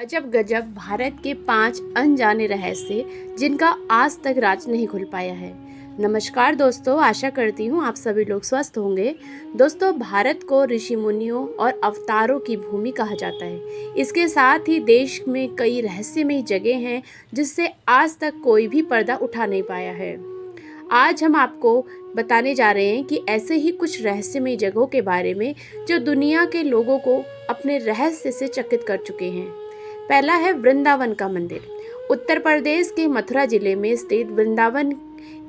अजब गजब भारत के 5 अनजाने रहस्य जिनका आज तक राज नहीं खुल पाया है। नमस्कार दोस्तों, आशा करती हूँ आप सभी लोग स्वस्थ होंगे। दोस्तों, भारत को ऋषि मुनियों और अवतारों की भूमि कहा जाता है। इसके साथ ही देश में कई रहस्यमयी जगह हैं जिससे आज तक कोई भी पर्दा उठा नहीं पाया है। आज हम आपको बताने जा रहे हैं कि ऐसे ही कुछ रहस्यमयी जगहों के बारे में जो दुनिया के लोगों को अपने रहस्य से चकित कर चुके हैं। पहला है वृंदावन का मंदिर। उत्तर प्रदेश के मथुरा जिले में स्थित वृंदावन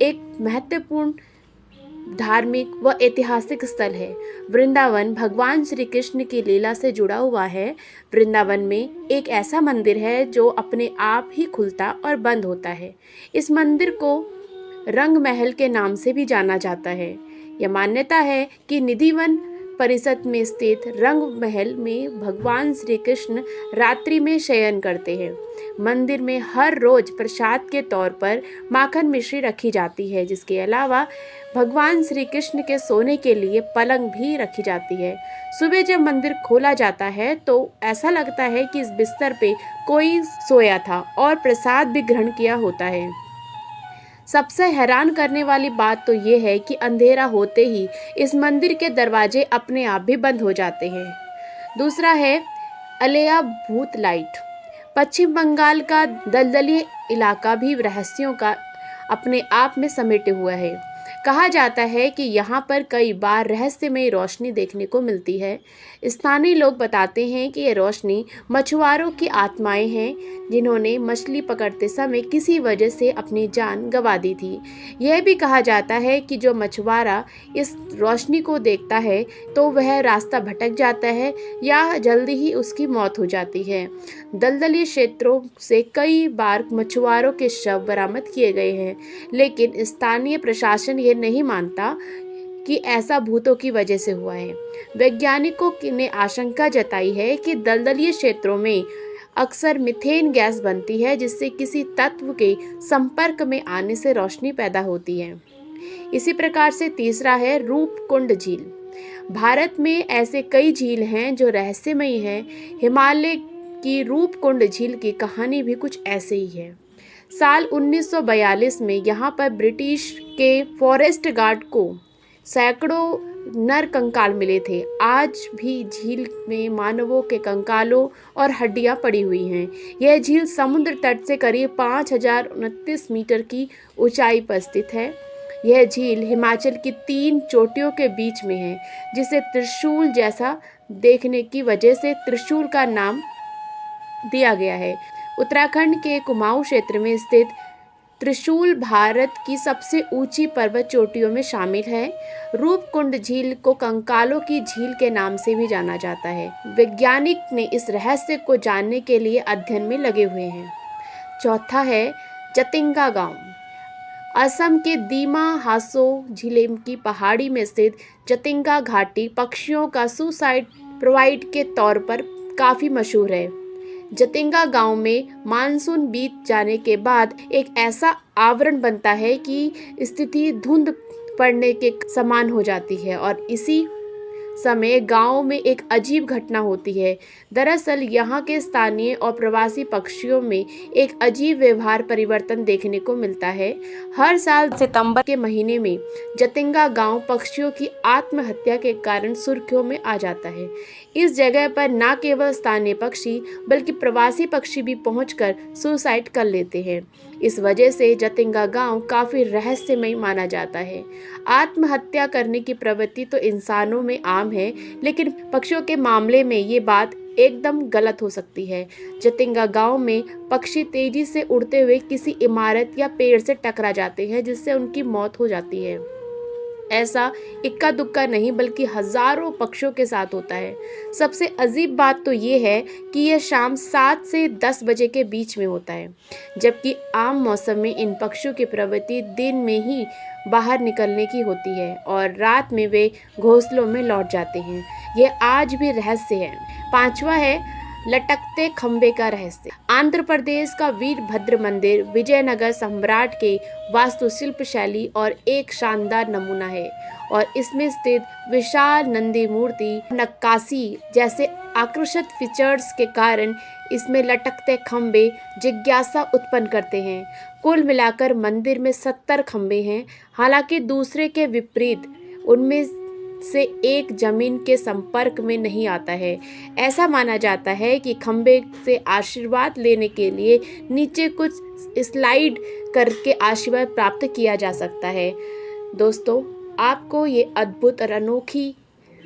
एक महत्वपूर्ण धार्मिक व ऐतिहासिक स्थल है। वृंदावन भगवान श्री कृष्ण की लीला से जुड़ा हुआ है। वृंदावन में एक ऐसा मंदिर है जो अपने आप ही खुलता और बंद होता है। इस मंदिर को रंग महल के नाम से भी जाना जाता है। यह मान्यता है कि निधिवन परिसर में स्थित रंग महल में भगवान श्री कृष्ण रात्रि में शयन करते हैं। मंदिर में हर रोज प्रसाद के तौर पर माखन मिश्री रखी जाती है। जिसके अलावा भगवान श्री कृष्ण के सोने के लिए पलंग भी रखी जाती है। सुबह जब मंदिर खोला जाता है तो ऐसा लगता है कि इस बिस्तर पे कोई सोया था और प्रसाद भी ग्रहण किया होता है। सबसे हैरान करने वाली बात तो ये है कि अंधेरा होते ही इस मंदिर के दरवाजे अपने आप भी बंद हो जाते हैं। दूसरा है अलेया भूत लाइट। पश्चिम बंगाल का दलदली इलाका भी रहस्यों का अपने आप में समेटे हुआ है। कहा जाता है कि यहाँ पर कई बार रहस्यमय रोशनी देखने को मिलती है। स्थानीय लोग बताते हैं कि ये रोशनी मछुआरों की आत्माएं हैं जिन्होंने मछली पकड़ते समय किसी वजह से अपनी जान गंवा दी थी। यह भी कहा जाता है कि जो मछुआरा इस रोशनी को देखता है तो वह रास्ता भटक जाता है या जल्दी ही उसकी मौत हो जाती है। दलदली क्षेत्रों से कई बार मछुआरों के शव बरामद किए गए हैं, लेकिन स्थानीय प्रशासन ये नहीं मानता कि ऐसा भूतों की वजह से हुआ है। वैज्ञानिकों ने आशंका जताई है कि दलदली क्षेत्रों में अक्सर मीथेन गैस बनती है जिससे किसी तत्व के संपर्क में आने से रोशनी पैदा होती है। इसी प्रकार से तीसरा है रूपकुंड झील। भारत में ऐसे कई झील हैं जो रहस्यमयी हैं। हिमालय की रूपकुंड झील की कहानी भी कुछ ऐसे ही है। साल 1942 में यहाँ पर ब्रिटिश के फॉरेस्ट गार्ड को सैकड़ों नर कंकाल मिले थे। आज भी झील में मानवों के कंकालों और हड्डियां पड़ी हुई हैं। यह झील समुद्र तट से करीब 5029 मीटर की ऊंचाई पर स्थित है। यह झील हिमाचल की 3 चोटियों के बीच में है, जिसे त्रिशूल जैसा देखने की वजह से त्रिशूल का नाम दिया गया है। उत्तराखंड के कुमाऊं क्षेत्र में स्थित त्रिशूल भारत की सबसे ऊंची पर्वत चोटियों में शामिल है। रूपकुंड झील को कंकालों की झील के नाम से भी जाना जाता है। वैज्ञानिक ने इस रहस्य को जानने के लिए अध्ययन में लगे हुए हैं। चौथा है जतिंगा गांव। असम के दीमा हासो जिले की पहाड़ी में स्थित जतिंगा घाटी पक्षियों का सुसाइड प्रोवाइड के तौर पर काफ़ी मशहूर है। जतिंगा गांव में मानसून बीत जाने के बाद एक ऐसा आवरण बनता है कि स्थिति धुंध पड़ने के समान हो जाती है और इसी समय गांव में एक अजीब घटना होती है। दरअसल यहाँ के स्थानीय और प्रवासी पक्षियों में एक अजीब व्यवहार परिवर्तन देखने को मिलता है। हर साल सितंबर के महीने में जतिंगा गांव पक्षियों की आत्महत्या के कारण सुर्खियों में आ जाता है। इस जगह पर न केवल स्थानीय पक्षी बल्कि प्रवासी पक्षी भी पहुंचकर सुसाइड कर लेते हैं। इस वजह से जतिंगा गांव काफ़ी रहस्यमय माना जाता है। आत्महत्या करने की प्रवृत्ति तो इंसानों में आम है, लेकिन पक्षियों के मामले में ये बात एकदम गलत हो सकती है। जतिंगा गांव में पक्षी तेजी से उड़ते हुए किसी इमारत या पेड़ से टकरा जाते हैं जिससे उनकी मौत हो जाती है। ऐसा इक्का दुक्का नहीं बल्कि हजारों पक्षियों के साथ होता है। सबसे अजीब बात तो ये है कि यह शाम 7 से 10 बजे के बीच में होता है, जबकि आम मौसम में इन पक्षियों की प्रवृत्ति दिन में ही बाहर निकलने की होती है और रात में वे घोंसलों में लौट जाते हैं। यह आज भी रहस्य है। पांचवा है लटकते खंबे का रहस्य। आंध्र प्रदेश का वीरभद्र मंदिर विजयनगर सम्राट के वास्तुशिल्प शैली और एक शानदार नमूना है और इसमें स्थित विशाल नंदी मूर्ति नक्काशी जैसे आकर्षक फीचर्स के कारण इसमें लटकते खंभे जिज्ञासा उत्पन्न करते हैं। कुल मिलाकर मंदिर में 70 खंभे हैं। हालांकि दूसरे के विपरीत उनमें से एक जमीन के संपर्क में नहीं आता है। ऐसा माना जाता है कि खंभे से आशीर्वाद लेने के लिए नीचे कुछ स्लाइड करके आशीर्वाद प्राप्त किया जा सकता है। दोस्तों, आपको ये अद्भुत और अनोखी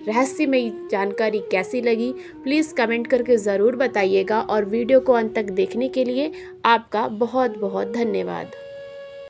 रहस्यमयी जानकारी कैसी लगी, प्लीज़ कमेंट करके ज़रूर बताइएगा और वीडियो को अंत तक देखने के लिए आपका बहुत बहुत धन्यवाद।